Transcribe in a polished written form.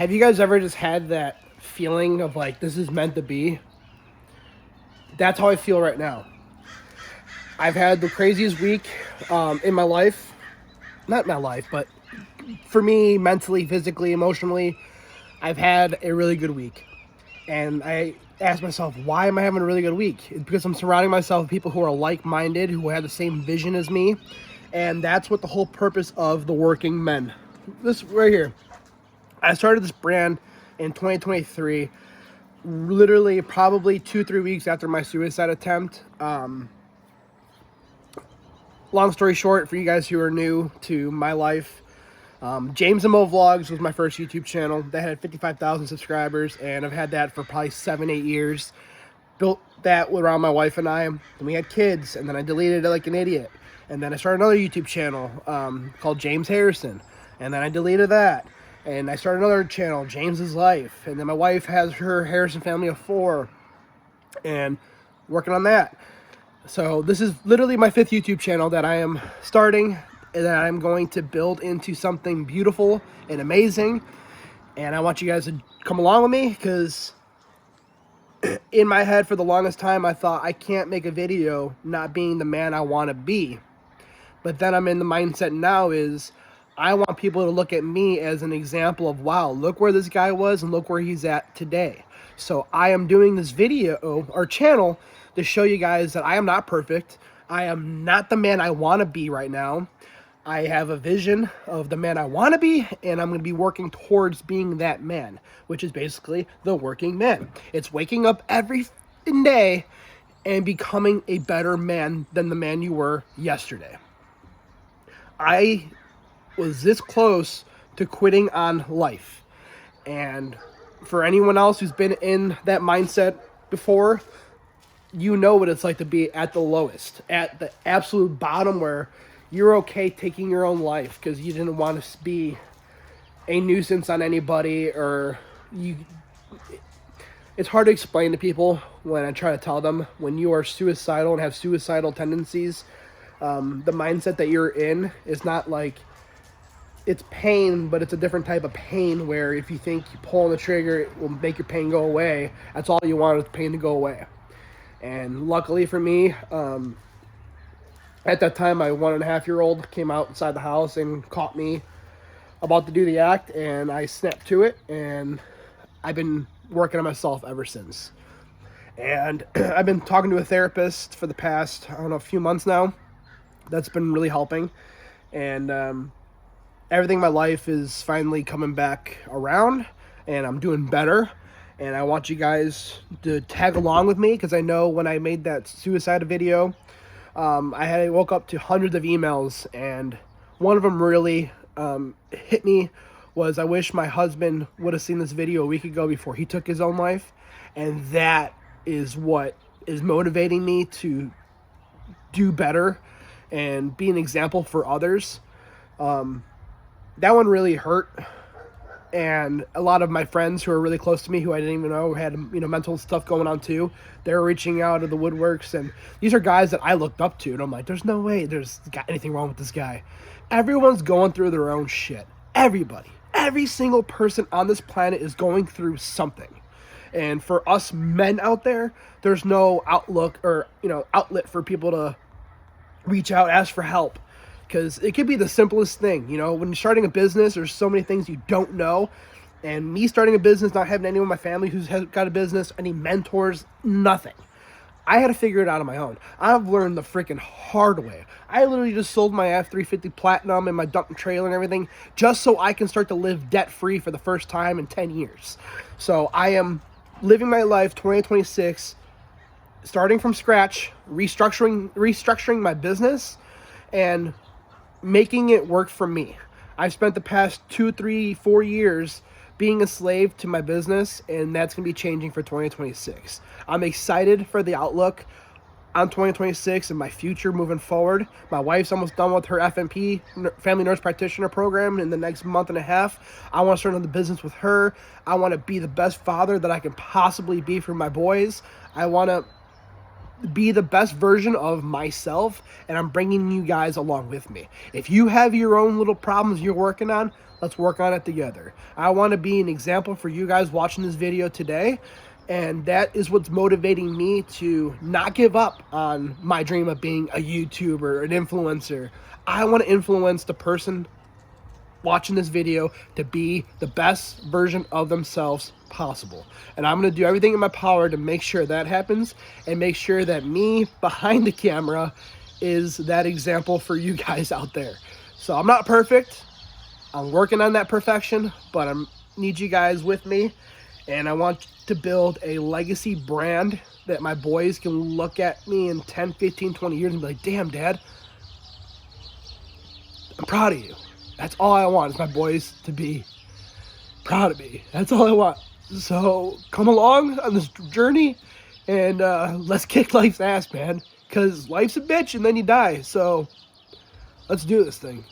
Have you guys ever just had that feeling of like, this is meant to be? That's how I feel right now. I've had the craziest week in my life. Not my life, but for me, mentally, physically, emotionally, I've had a really good week. And I asked myself, why am I having a really good week? It's because I'm surrounding myself with people who are like-minded, who have the same vision as me. And that's what the whole purpose of the Working Men. This right here. I started this brand in 2023, literally probably 2-3 weeks after my suicide attempt. Long story short, for you guys who are new to my life, James and Mo Vlogs was my first YouTube channel that had 55,000 subscribers, and I've had that for probably 7-8 years. Built that around my wife and I. Then we had kids, and then I deleted it like an idiot. And then I started another YouTube channel called James Harrison, and then I deleted that. And I started another channel, James's Life. And then my wife has her Harrison family of 4, and working on that. So this is literally my 5th YouTube channel that I am starting, and that I'm going to build into something beautiful and amazing. And I want you guys to come along with me, because in my head for the longest time I thought I can't make a video not being the man I want to be. But then I'm in the mindset now is I want people to look at me as an example of, wow, look where this guy was and look where he's at today. So I am doing this video or channel to show you guys that I am not perfect. I am not the man I want to be right now. I have a vision of the man I want to be, and I'm going to be working towards being that man, which is basically the working man. It's waking up every day and becoming a better man than the man you were yesterday. I was this close to quitting on life. And for anyone else who's been in that mindset before, you know what it's like to be at the lowest, at the absolute bottom, where you're okay taking your own life because you didn't want to be a nuisance on anybody, or you. It's hard to explain to people when I try to tell them when you are suicidal and have suicidal tendencies. The mindset that you're in is not like, it's pain, but it's a different type of pain where if you think you pull on the trigger, it will make your pain go away. That's all you want, is the pain to go away. And luckily for me, at that time, my 1.5-year-old came out inside the house and caught me about to do the act, and I snapped to it, and I've been working on myself ever since. And I've been talking to a therapist for the past, a few months now. That's been really helping. And everything in my life is finally coming back around, and I'm doing better. And I want you guys to tag along with me, because I know when I made that suicide video, I woke up to hundreds of emails, and one of them really hit me was, I wish my husband would have seen this video a week ago before he took his own life. And that is what is motivating me to do better and be an example for others. That one really hurt. And a lot of my friends who are really close to me, who I didn't even know had, mental stuff going on too, they're reaching out of the woodworks. And these are guys that I looked up to, and I'm like, there's no way there's got anything wrong with this guy. Everyone's going through their own shit. Everybody. Every single person on this planet is going through something. And for us men out there, there's no outlook or, outlet for people to reach out, ask for help. Because it could be the simplest thing. When you're starting a business, there's so many things you don't know. And me starting a business, not having anyone in my family who's got a business, any mentors, nothing. I had to figure it out on my own. I've learned the freaking hard way. I literally just sold my F-350 Platinum and my dump trailer and everything just so I can start to live debt-free for the first time in 10 years. So I am living my life 2026, starting from scratch, restructuring my business, and making it work for me. I've spent the past 2, 3, 4 years being a slave to my business, and that's going to be changing for 2026. I'm excited for the outlook on 2026 and my future moving forward. My wife's almost done with her FNP, Family Nurse Practitioner program, in the next month and a half. I want to start another business with her. I want to be the best father that I can possibly be for my boys. I want to be the best version of myself, and I'm bringing you guys along with me. If you have your own little problems you're working on, let's work on it together. I want to be an example for you guys watching this video today, and that is what's motivating me to not give up on my dream of being a YouTuber, an influencer. I want to influence the person watching this video to be the best version of themselves possible. And I'm going to do everything in my power to make sure that happens, and make sure that me behind the camera is that example for you guys out there. So I'm not perfect. I'm working on that perfection, but I need you guys with me. And I want to build a legacy brand that my boys can look at me in 10, 15, 20 years and be like, damn, Dad, I'm proud of you. That's all I want, is my boys to be proud of me. That's all I want. So come along on this journey, and let's kick life's ass, man. Because life's a bitch and then you die. So let's do this thing.